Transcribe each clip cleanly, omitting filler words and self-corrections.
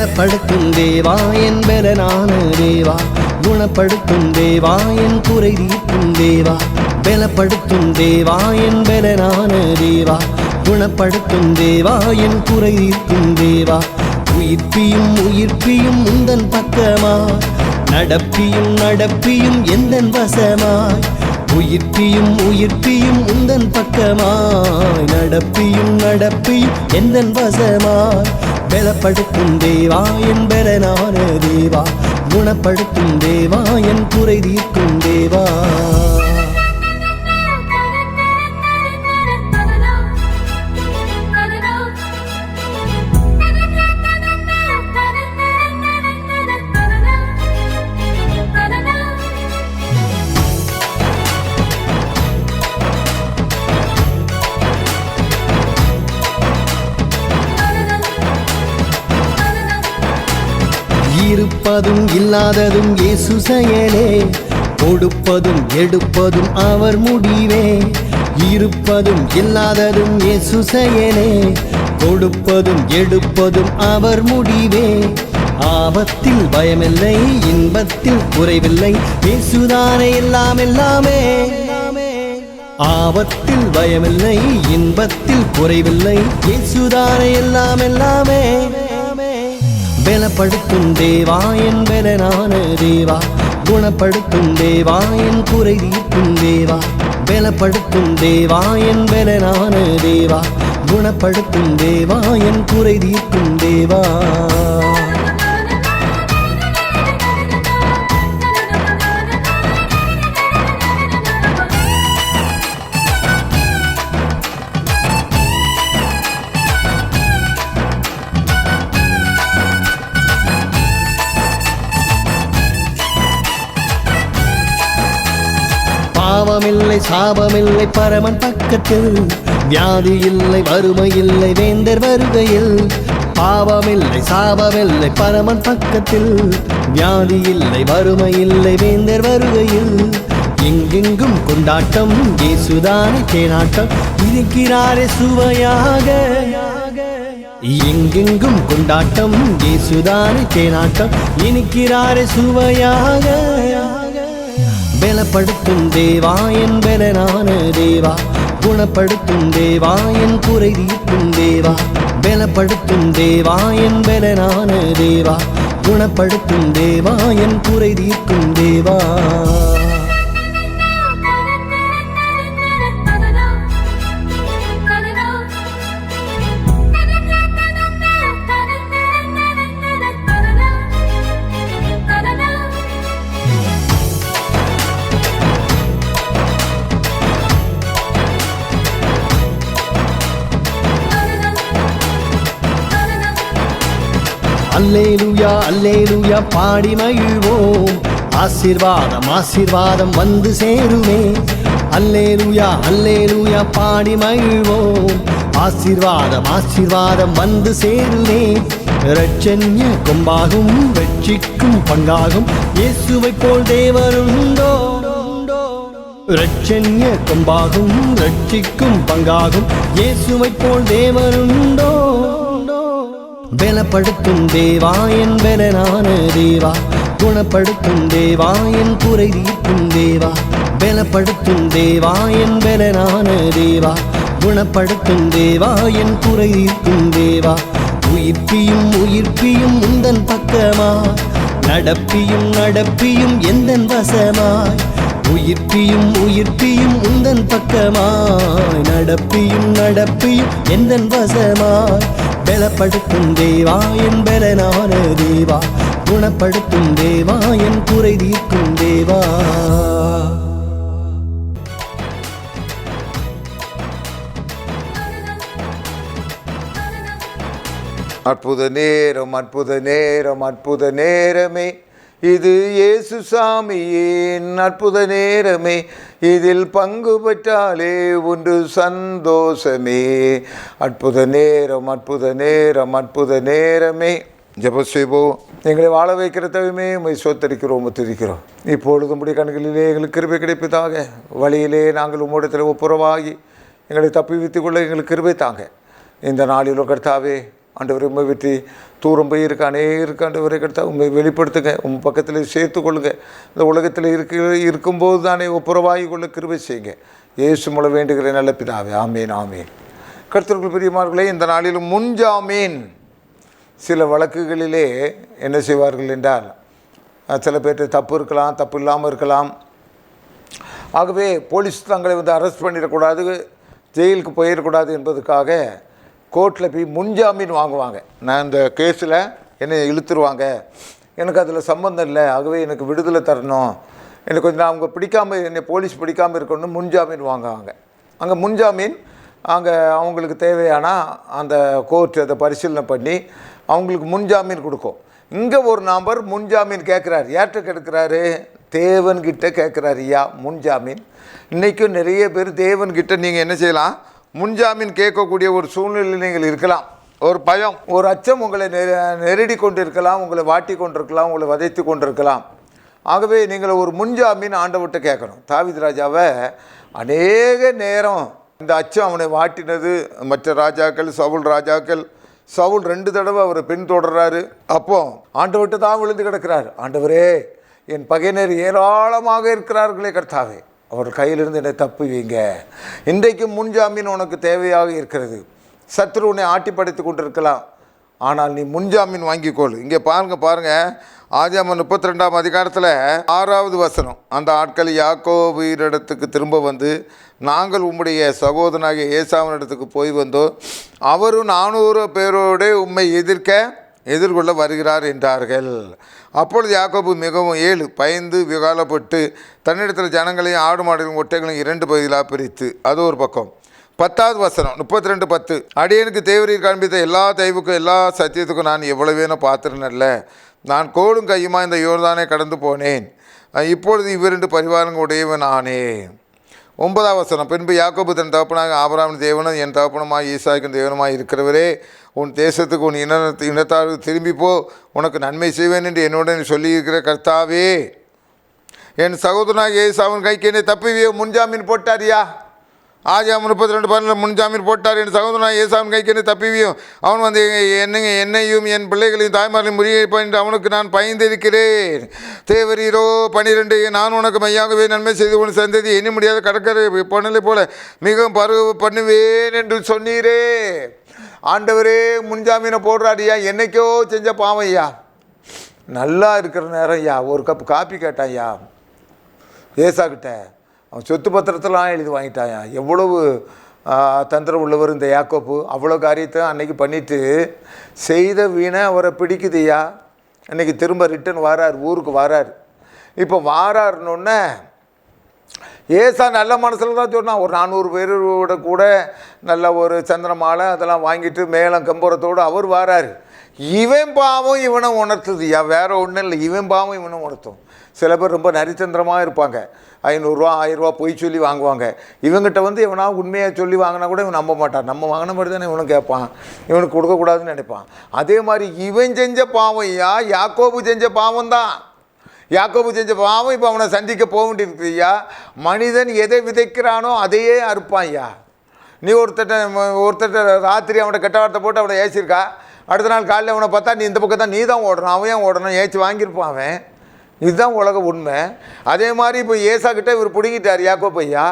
பலப்படுத்தும் தேவா என் பலனான தேவா, குணப்படுத்தும் தேவா என் குறை தீர்க்கும் தேவா. பலப்படுத்தும் தேவா என் பலனான தேவா, குணப்படுத்தும் தேவா என் குறை தீர்க்கும் தேவா. உயிர்ப்பியும் உயிர்ப்பியும் உந்தன் பக்கமாய், நடப்பியும் நடப்பியும் எந்தன் வசமாய். உயிர்ப்பியும் உயிர்ப்பியும் உந்தன் பக்கமாய், நடப்பியும் நடப்பியும் எந்தன் வசமாய். பலப்படுத்தும் தேவா என் பலனான தேவா, குணப்படுத்தும் தேவா என் குறை தீர்க்கும் தேவா. இருப்பதும் இல்லாததும் இயேசு செயலே, கொடுப்பதும் எடுப்பதும் அவர் முடிவே. இருப்பதும் இல்லாததும் இயேசு செயலே, கொடுப்பதும் எடுப்பதும் அவர் முடிவே. ஆபத்தில் பயமில்லை, இன்பத்தில் குறைவில்லை, இயேசுதானே எல்லாம் எல்லாமே. ஆபத்தில் பயமில்லை, இன்பத்தில் குறைவில்லை, இயேசுதானே எல்லாம் எல்லாமே. பலப்படுத்தும் தேவா என் பலனான தேவா, குணப்படுத்தும் தேவா என் குறை தீர்க்கும் தேவா. பலப்படுத்தும் தேவா என் பலனான தேவா, குணப்படுத்தும் தேவா என் குறை தீர்க்கும் தேவா. பாவமில்லை சாபமில்லை பரமன் பக்கத்தில், வியாதி இல்லை வறுமை இல்லை வேந்தர் வருகையில். பாவமில்லை சாபமில்லை பரமன் பக்கத்தில், வியாதி இல்லை வறுமை இல்லை வேந்தர் வருகையில். எங்கெங்கும் கொண்டாட்டம் இயேசுதானே தேனாட்டம், இருக்கிறாரே சுவையாக. எங்கெங்கும் கொண்டாட்டம் இயேசுதானே தேனாட்டம், இருக்கிறாரே சுவையாக. பலப்படுத்தும் தேவா என் பலனான தேவா, குணப்படுத்தும் தேவா என் குறை தீர்க்கும் தேவா. பலப்படுத்தும் தேவா என் பலனான தேவா, குணப்படுத்தும் தேவா என் குறை தீர்க்கும் தேவா. அல்லேலூயா அல்லேலூயா பாடி மகிழ்வோம், ஆசீர்வாதம் ஆசீர்வாதம் வந்து சேருமே. அல்லேலூயா அல்லேலூயா பாடி மகிழ்வோம், ஆசீர்வாதம் ஆசீர்வாதம் வந்து சேருமே. இரட்சண்ய கொம்பாகும் வெற்றிக்கும் பங்காகும், இயேசுவை போல் தேவனுண்டோ. இரட்சண்ய கொம்பாகும் ரட்சிக்கும் பங்காகும், இயேசுவை போல் தேவனுண்டோ. பலப்படுத்தும் தேவா என் பலனான தேவா, குணப்படுத்தும் தேவா என் குறை தீர்க்கும் தேவா. பலப்படுத்தும் தேவா என் பலனான தேவா, குணப்படுத்தும் தேவா என் குறை தீர்க்கும் தேவா. உயிர்ப்பியும் உயிர்ப்பியும் உந்தன் பக்கமாய், நடப்பியும் நடப்பியும் எந்தன் வசமாய். உயிர்ப்பியும் உயிர்ப்பியும் உந்தன் பக்கமாய், நடப்பியும் நடப்பியும் எந்தன் வசமாய். பலப்படுத்தும் தேவா என் பலனான தேவா, குணப்படுத்தும் தேவா என் குறை தீர்க்கும் தேவா. அற்புத நேரம் அற்புத நேரம் அற்புத நேரமே, இது இயேசு சாமியின் அற்புத நேரமே. இதில் பங்கு பெற்றாலே ஒன்று சந்தோஷமே. அற்புத நேரம் அற்புத நேரம் அற்புத நேரமே. ஜெபம் செய்வோம். எங்களை வாழ வைக்கிற தவிமே உம்மை சோத்தரிக்கிறோம் துதிக்கிறோம். இப்பொழுது உம்முடைய கண்களிலே எங்களுக்கு கிருபை கிடைப்பதாக. வழியிலே நாங்கள் உம்மிடத்தில் ஒப்புரவாகி எங்களை தப்பி வைத்துக் கொள்ள எங்களுக்கு கிருபை தாங்க. இந்த நாளிலோ கர்த்தாவே ஆண்டவரை உண்மை பற்றி தூரம் போய் இருக்க அநேருக்கு ஆண்டவரை கர்த்தா உண்மை வெளிப்படுத்துங்க, உங்கள் பக்கத்தில் சேர்த்து கொள்ளுங்க. இந்த உலகத்தில் இருக்கும்போது தானே ஒப்புரவாகி கொள்ள கிருபை செய்யுங்க. இயேசு மூலம் வேண்டுகிற நல்ல பிதாவே, ஆமீன் ஆமீன். கர்த்தருக்குள் பிரியமானவர்களே, இந்த நாளிலும் முன்ஜாமீன் சில வழக்குகளிலே என்ன செய்வார்கள் என்றால், சில பேர்ட்டு தப்பு இருக்கலாம், தப்பு இல்லாமல் இருக்கலாம். ஆகவே போலீஸ் தங்களை அரெஸ்ட் பண்ணிடக்கூடாது, ஜெயிலுக்கு போயிடக்கூடாது என்பதுக்காக கோர்ட்டில் போய் முன்ஜாமீன் வாங்குவாங்க. நான் இந்த கேஸில் என்னை இழுத்துருவாங்க, எனக்கு அதில் சம்பந்தம் இல்லை, ஆகவே எனக்கு விடுதலை தரணும், எனக்கு கொஞ்சம் அவங்க பிடிக்காமல், என்னை போலீஸ் பிடிக்காமல் இருக்கணும்னு முன்ஜாமீன் வாங்குவாங்க. அங்கே முன்ஜாமீன் அங்கே அவங்களுக்கு தேவையான அந்த கோர்ட் அதை பரிசீலனை பண்ணி அவங்களுக்கு முன்ஜாமீன் கொடுக்கும். இங்கே ஒரு நபர் முன்ஜாமீன் கேட்குறாரு. யார்கிட்ட கேட்குறாரு? தேவன்கிட்ட கேட்குறாரு. ஐயா முன்ஜாமீன். இன்றைக்கும் நிறைய பேர் தேவன்கிட்ட நீங்கள் என்ன செய்யலாம், முன்ஜாமீன் கேட்கக்கூடிய ஒரு சூழ்நிலையில் நீங்கள் இருக்கலாம். ஒரு பயம், ஒரு அச்சம் உங்களை நெருடி கொண்டு இருக்கலாம், உங்களை வாட்டி கொண்டிருக்கலாம், உங்களை வதைத்து கொண்டிருக்கலாம். ஆகவே நீங்கள் ஒரு முன்ஜாமீன் ஆண்டவர்கிட்ட கேட்கணும். தாவீது ராஜாவை அநேக நேரம் இந்த அச்சம் அவனை வாட்டினது. மற்ற ராஜாக்கள், ராஜாக்கள், சவுல் 2 தடவை அவரை பின்தொடர்றாரு. அப்போ ஆண்டவர்கிட்ட தான் விழுந்து கிடக்கிறார். ஆண்டவரே, என் பகையினர் ஏராளமாக இருக்கிறார்களே கர்த்தாவே, அவர் கையிலிருந்து என்னை தப்பு வைங்க. இன்றைக்கு முன்ஜாமீன் உனக்கு தேவையாக இருக்கிறது. சத்ரு உன்னை ஆட்டி படைத்து கொண்டிருக்கலாம், ஆனால் நீ முன்ஜாமீன் வாங்கிக்கொள். இங்கே பாருங்கள் ஆதியாகமம் 32ஆம் அதிகாரத்தில் 6வது வசனம். அந்த ஆட்கள் யாக்கோபினிடத்துக்கு திரும்ப வந்து, நாங்கள் உம்முடைய சகோதரனாகிய ஏசாவினிடத்துக்கு போய் வந்தோம், அவரும் 400 பேரோடு உம்மை எதிர்கொள்ள வருகிறார் என்றார்கள். அப்பொழுது யாக்கோபு மிகவும் பயந்து விகாலப்பட்டு தன்னிடத்தில் ஜனங்களையும் ஆடு மாடுகளையும் ஒட்டைகளையும் 2 பகுதிகளாக பிரித்து, அது ஒரு பக்கம். 10வது வசனம் 32:10. அடியனுக்கு தேவரீர் காண்பித்த எல்லா தெய்வுக்கும் எல்லா சத்தியத்துக்கும் நான் எவ்வளவேனோ பாத்திரனல்ல. நான் கோலும் கையுமா இந்த யோர்தானை கடந்து போனேன், இப்பொழுது இவ்விரண்டு பரிவாரங்கள் உடையவன் ஆனேன். 9வது வசனம். பின்பு யாக்கோபு தன் தகப்பனாக ஆபிரகாமின் தேவனும் என் தகப்பனுமாய் ஈசாக்கின் தேவனுமாய் இருக்கிறவரே, உன் தேசத்துக்கு உன் இனத்தாருக்கு திரும்பி போ, உனக்கு நன்மை செய்வேன் என்று என்னுடன் சொல்லியிருக்கிற கர்த்தாவே, என் சகோதரனாக ஏசாவின் கைக்கு என்னை தப்பிவிய முன்ஜாமீன் போட்டாரியா. ஆதியாகமம் 32:12 முன்ஜாமீன் போட்டார். என் சகோதரனாக ஏசாவின் கைக்கு என்னை தப்பிவியும், அவன் வந்து என்னையும் என் பிள்ளைகளையும் தாய்மாரையும் முறியடிப்பான் என்று அவனுக்கு நான் பயந்திருக்கிறேன். தேவரீரோ 12. நான் உனக்கு மையாகவே நன்மை செய்து உன் சந்ததி எண்ணி முடியாத கடற்கரை பொண்ணலை போல மிகவும் பருவ பண்ணுவேன் என்று சொன்னீரே. ஆண்டவரே முன்ஜாமீனை போடுறாடியா. என்னைக்கோ செஞ்ச பாவம் ஐயா, நல்லா இருக்கிற நேரம் ஐயா ஒரு கப் காப்பி கேட்டான் ஐயா ஏசாக்கிட்ட. அவன் சொத்து பத்திரத்தெல்லாம் எழுதி வாங்கிட்டாயா. எவ்வளவு தந்திரம் உள்ளவர் இந்த யாக்கோப்பு. அவ்வளோ காரியத்தை அன்னைக்கு பண்ணிவிட்டு செய்த வீணை அவரை பிடிக்குதுயா. அன்றைக்கி திரும்ப ரிட்டன் வாரார், ஊருக்கு வாரார். இப்போ வாராருன்னொன்னே ஏசா நல்ல மனசில் தான் சொன்னான். ஒரு 400 பேரோட கூட நல்ல ஒரு சந்திர மாலை அதெல்லாம் வாங்கிட்டு மேளம் கம்பூரத்தோடு அவர் வாரார். இவன் பாவம் இவனை உணர்த்துதுயா, வேறு ஒன்றும் இல்லை. இவன் பாவம் இவனை உணர்த்தும். சில பேர் ரொம்ப நரிச்சந்திரமாக இருப்பாங்க. 500 ரூபா 1000 ரூபா பொய் சொல்லி வாங்குவாங்க. இவங்ககிட்ட வந்து இவனா உண்மையாக சொல்லி வாங்கினா கூட இவன் நம்ப மாட்டான். நம்ம வாங்கின மாதிரி தானே இவனும் கேட்பான், இவனுக்கு கொடுக்கக்கூடாதுன்னு நினைப்பான். அதே மாதிரி இவன் செஞ்ச பாவம் ஐயா, யாக்கோபு செஞ்ச பாவம் தான். யாக்கோபு செஞ்ச பாவம் இப்போ அவனை சந்திக்க போக வேண்டியிருக்கு ஐயா. மனிதன் எதை விதைக்கிறானோ அதையே அறுப்பான் ஐயா. நீ ஒருத்தட்ட ராத்திரி அவனை கெட்ட வார்த்தை போட்டு அவனை ஏசிருக்கா, அடுத்த நாள் காலையில் அவனை பார்த்தா நீ இந்த பக்கம் தான் நீ தான் ஓடணும், அவன் ஏன் ஓடணும், ஏச்சி வாங்கியிருப்பான் அவன். இதுதான் உலக உண்மை. அதே மாதிரி இப்போ ஏசா கிட்ட இவர் பிடிங்கிட்டார் யாக்கோபு ஐயா.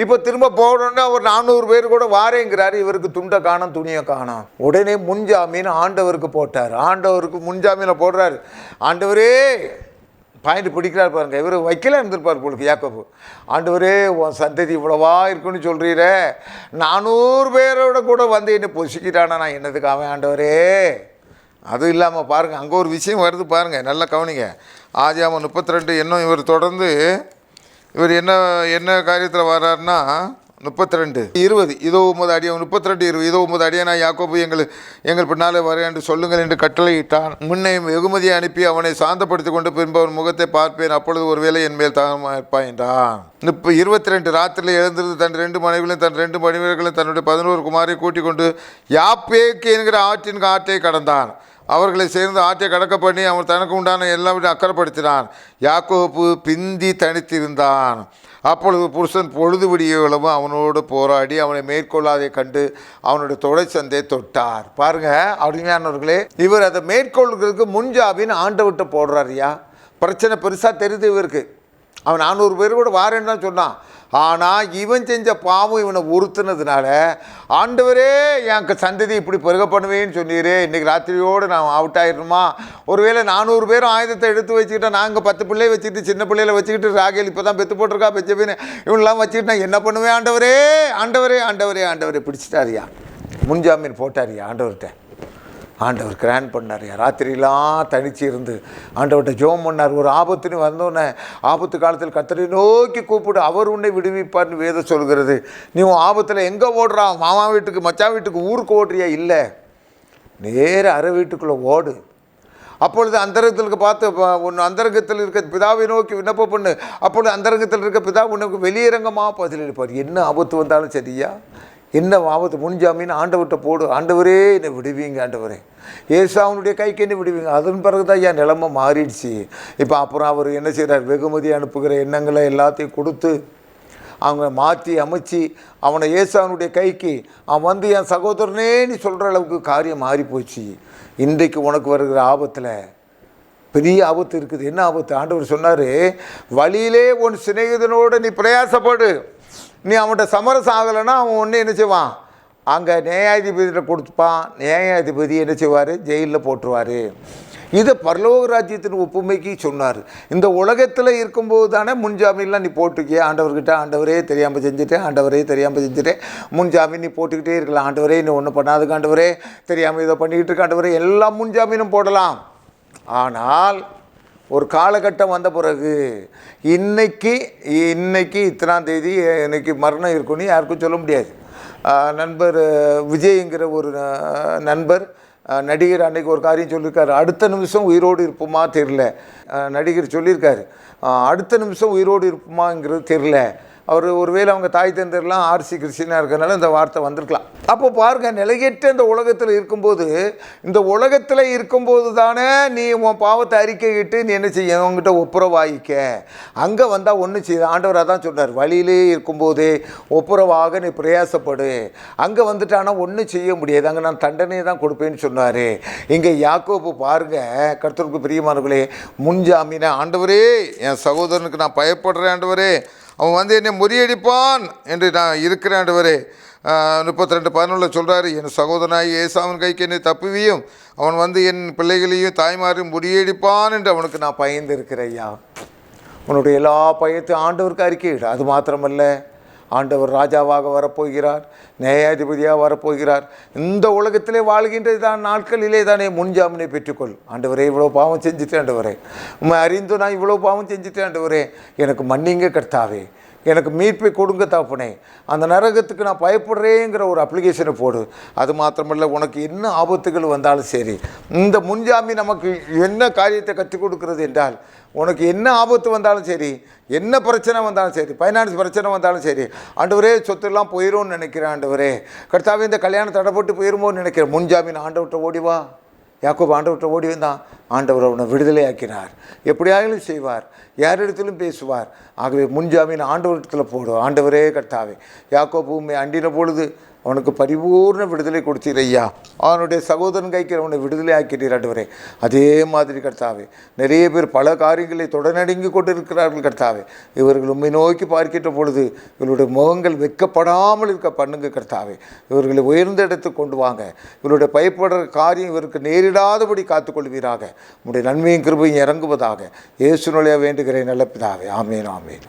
இப்போ திரும்ப போடணுன்னா அவர் 400 பேர் கூட வாரேங்கிறாரு. இவருக்கு துண்டை காணும், துணியை காணும். உடனே முன்ஜாமீன் ஆண்டவருக்கு போட்டார். ஆண்டவருக்கு முன்ஜாமீனை போடுறாரு. ஆண்டவரே பாயிண்ட் பிடிக்கிறார் பாருங்க. இவர் வைக்கல இருந்திருப்பார் போலுக்கு யாக்கோபு. ஆண்டவரே உன் சந்ததி இவ்வளவா இருக்குன்னு சொல்கிறீர, 400 பேரோட கூட வந்து என்னை பொசிக்கிறானா, நான் என்னதுக்கு அவன் ஆண்டவரே. அதுவும் இல்லாமல் பாருங்கள், அங்கே ஒரு விஷயம் வருது பாருங்கள், நல்லா கவனிங்க. ஆதியாகமம் 32 இன்னும் இவர் தொடர்ந்து இவர் என்ன காரியத்தில் வர்றாருன்னா 32:20 இதோ 9 அடியான் 32:20 இதோ 9 அடியானா யாக்கோபு எங்கள் பின்னாலே வர என்று சொல்லுங்கள் என்று கட்டளையிட்டான். முன்னே வெகுமதியை அனுப்பி அவனை சாந்தப்படுத்தி கொண்டு பின்பு அவன் முகத்தை பார்ப்பேன், அப்பொழுது ஒருவேளை என் மேல் தாகமாயிருப்பான் என்றான். 22 ராத்திரியில் எழுந்திருந்து தன் 2 மனைவிகளையும் தன் 2 மனைவியர்களையும் தன்னுடைய 11 குமாரை கூட்டிக் கொண்டு யாப்பேக்கு என்கிற ஆற்றின் ஆற்றை கடந்தான். அவர்களை சேர்ந்து ஆற்றை கடக்க பண்ணி அவன் தனக்கு உண்டான எல்லாவற்றையும் அக்கறைப்படுத்தினான். யாக்கோபு பிந்தி தனித்திருந்தான். அப்பொழுது புருஷன் பொழுது விடியவும் அவனோடு போராடி அவனை மேற்கொள்ளாதை கண்டு அவனுடைய தொடை சந்தை தொட்டார். பாருங்க அப்படிங்கிறவர்களே, இவர் அதை மேற்கொள்கிறதுக்கு முன்ஜாமீன் ஆண்டவர்கிட்ட போடுறாருயா. பிரச்சனை பெருசாக தெரியுது இவருக்கு. அவன் 400 பேர் கூட வாரேன்னு தான் சொன்னான். ஆனால் இவன் செஞ்ச பாவம் இவனை உறுத்துனதுனால, ஆண்டவரே என் சந்ததி இப்படி பெருக பண்ணுவேன்னு சொன்னீரே, இன்றைக்கி ராத்திரியோடு நான் அவுட் ஆகிடணுமா? ஒருவேளை 400 பேரும் ஆயுதத்தை எடுத்து வச்சுக்கிட்டா, நாங்கள் 10 பிள்ளையை வச்சுக்கிட்டு சின்ன பிள்ளைகளை வச்சுக்கிட்டு, ராகேல் இப்போ தான் பெற்று போட்டிருக்கா பெஞ்சபின்னு இவனெல்லாம் வச்சுக்கிட்டு நான் என்ன பண்ணுவேன்? ஆண்டவரே ஆண்டவரே ஆண்டவரே ஆண்டவரே பிடிச்சிட்டாரியா, முன்ஜாமீன் போட்டாரியா ஆண்டவர்கிட்ட. ஆண்டவர் கிராண்ட் பண்ணாரியா. ராத்திரிலாம் தனிச்சு இருந்து ஆண்டவர்கிட்ட ஜெபம் பண்ணார். ஒரு ஆபத்துன்னு வந்தோன்னே, ஆபத்து காலத்தில் கர்த்தரை நோக்கி கூப்பிடு, அவர் உன்னை விடுவிப்பார்னு வேதம் சொல்கிறது. நீ உன் ஆபத்தில் எங்கே ஓடுறா? மாமா வீட்டுக்கு, மச்சான் வீட்டுக்கு, ஊருக்கு ஓடுறியா? இல்லை, நேர அரை வீட்டுக்குள்ளே ஓடு. அப்பொழுது அந்தரங்கத்தில் பார்த்து உன் அந்தரங்கத்தில் இருக்க பிதாவை நோக்கி விண்ணப்பம் பண்ணு. அப்பொழுது அந்தரங்கத்தில் இருக்க பிதா உனக்கு வெளியரங்கமாக பதிலளிப்பார். என்ன ஆபத்து வந்தாலும் சரியா, என்ன ஆபத்து, முன்ஜாமீன் ஆண்டவர்கிட்ட போடு. ஆண்டவரே என்னை விடுவீங்க, ஆண்டவரே ஏசாவுனுடைய கைக்கு என்ன விடுவீங்க. அதன் பிறகு தான் என் நிலைமை மாறிடுச்சு. இப்போ அப்புறம் அவர் என்ன செய்கிறார்? வெகுமதி அனுப்புகிற எண்ணங்களை எல்லாத்தையும் கொடுத்து அவங்க மாற்றி அமைச்சு அவனை ஏசாவுனுடைய கைக்கு அவன் வந்து என் சகோதரனே நீ சொல்கிற அளவுக்கு காரியம் மாறி போச்சு. இன்றைக்கு உனக்கு வருகிற ஆபத்தில் பெரிய ஆபத்து இருக்குது. என்ன ஆபத்து? ஆண்டவர் சொன்னார், வழியிலே உன் சிநேகிதனோடு நீ பிரயாசப்படு. நீ அவன்கிட்ட சமரசம் ஆகலைன்னா அவன் ஒன்று என்ன செய்வான்? அங்கே நியாயாதிபதியில் கொடுத்துப்பான். நியாயாதிபதி என்ன செய்வார்? ஜெயிலில் போட்டுருவார். இதை பரலோக ராஜ்யத்தின் ஒப்புமைக்கு சொன்னார். இந்த உலகத்தில் இருக்கும்போது தானே முன்ஜாமீன்லாம் நீ போட்டுக்கிய. ஆண்டவர்கிட்ட, ஆண்டவரே தெரியாமல் செஞ்சுட்டேன், ஆண்டவரே தெரியாமல் செஞ்சுட்டேன், முன்ஜாமீன் நீ போட்டுக்கிட்டே இருக்கலாம். ஆண்டவரே நீ ஒன்றும் பண்ணாதுக்கு, ஆண்டவரே தெரியாமல் இதை பண்ணிக்கிட்டு இருக்க, ஆண்டவரே எல்லா முன்ஜாமீனும் போடலாம். ஆனால் ஒரு காலகட்டம் வந்த பிறகு, இன்னைக்கு இத்தனாம் தேதி இன்னைக்கு மரணம் இருக்குன்னு யாருக்கும் சொல்ல முடியாது. நண்பர் விஜய்ங்கிற ஒரு நண்பர் நடிகர் அன்றைக்கி ஒரு காரியம் சொல்லியிருக்காரு, அடுத்த நிமிஷம் உயிரோடு இருப்போமா தெரில. நடிகர் சொல்லியிருக்காரு, அடுத்த நிமிஷம் உயிரோடு இருப்போமாங்கிறது தெரில. அவர் ஒருவேளை அவங்க தாய் தந்தர்லாம் ஆர்சி கிறிஸ்டினாக இருக்கிறனால இந்த வார்த்தை வந்திருக்கலாம். அப்போ பாருங்கள், நிலையற்ற இந்த உலகத்தில் இருக்கும்போது, இந்த உலகத்தில் இருக்கும்போது தானே நீ உன் பாவத்தை அறிக்கையிட்டு நீ என்ன செய்ய, உங்ககிட்ட ஒப்புரவாயிக்க. அங்கே வந்தால் ஒன்றும் செய்ய. ஆண்டவராக தான் சொன்னார், வழியிலே இருக்கும்போதே ஒப்புரவாக நீ பிரயாசப்படு. அங்கே வந்துட்டானா ஒன்றும் செய்ய முடியாது, அங்கே நான் தண்டனையை தான் கொடுப்பேன்னு சொன்னார். இங்கே யாக்கோபு பாருங்கள், கர்த்தருக்கு பிரியமானவர்களே, முன்ஜாமீனை, ஆண்டவரே என் சகோதரனுக்கு நான் பயப்படுறேன், ஆண்டவரே அவன் வந்து என்னை முறியடிப்பான் என்று நான் இருக்கிறேன், ஆண்டவரே 32:11 சொல்கிறாரு, என் சகோதரனாய் ஏசாவின் கைக்கு என்னை தப்புவியும், அவன் வந்து என் பிள்ளைகளையும் தாய்மாரையும் முறியடிப்பான் என்று அவனுக்கு நான் பயந்து இருக்கிறேன். ஐயா, உன்னுடைய எல்லா பயத்தையும் ஆண்டவருக்கு அறிக்கையிடு. அது மாத்திரமல்ல, ஆண்டவர் ராஜாவாக வரப்போகிறார், நியாயாதிபதியாக வரப்போகிறார். இந்த உலகத்திலே வாழ்கின்ற நாட்களிலே தானே முன்ஜாமீனை பெற்றுக்கொள். ஆண்டவரே இவ்வளோ பாவம் செஞ்சுட்டேன், ஆண்டவரே உண்மை அறிந்து நான் இவ்வளோ பாவம் செஞ்சுட்டேன், ஆண்டவரே எனக்கு மன்னிங்க கர்த்தாவே, எனக்கு மீட்பை கொடுங்க தாப்பனே, அந்த நரகத்துக்கு நான் பயப்படுறேங்கிற ஒரு அப்ளிகேஷனை போடு. அது மாத்திரமல்ல, உனக்கு என்ன ஆபத்துகள் வந்தாலும் சரி, இந்த முன்ஜாமீன் நமக்கு என்ன காரியத்தை கற்றுக் கொடுக்கிறது என்றால், உனக்கு என்ன ஆபத்து வந்தாலும் சரி, என்ன பிரச்சனை வந்தாலும் சரி, ஃபைனான்ஸ் பிரச்சனை வந்தாலும் சரி, ஆண்டவரே சொத்துலாம் போயிடும்னு நினைக்கிறேன், ஆண்டவரே கர்த்தாவே இந்த கல்யாணம் தடைப்பட்டு போயிருமோன்னு நினைக்கிறேன், முன்ஜாமீன் ஆண்டவர்கிட்ட ஓடிவா. யாக்கோபு ஆண்டவர்கிட்ட ஓடி வந்தான், ஆண்டவர் அவனை விடுதலை ஆக்கினார். எப்படியாகிலும் செய்வார், யாரிடத்திலும் பேசுவார். ஆகவே முன்ஜாமீன் ஆண்டவரிடத்தில் போடும். ஆண்டவரே கர்த்தாவே, யாக்கோபு உம்மை அண்டின பொழுது அவனுக்கு பரிபூர்ண விடுதலை கொடுத்தீர் ஐயா. அவனுடைய சகோதரன் கைக்கு அவனை விடுதலை ஆக்கிட்டீர் ஆண்டவரே. அதே மாதிரி கர்த்தாவே, நிறைய பேர் பல காரியங்களை தொடநடுங்கி கொண்டு இருக்கிறார்கள் கர்த்தாவே. இவர்கள் உம்மை நோக்கி பார்க்கின்ற பொழுது இவர்களுடைய முகங்கள் வெட்கப்படாமல் இருக்க பண்ணுங்க கர்த்தாவே. இவர்களை உயர்ந்த இடத்துக்கு கொண்டு வாங்க. இவருடைய பயப்படுற காரியம் இவருக்கு நேரிடாதபடி காத்துக்கொள்வீராக. உம்முடைய நன்மையும் கிருபையும் இறங்குவதாக இயேசு மூலமாக வேண்டுகிறேன் நல்ல பிதாவே. ஆமேன் ஆமேன்.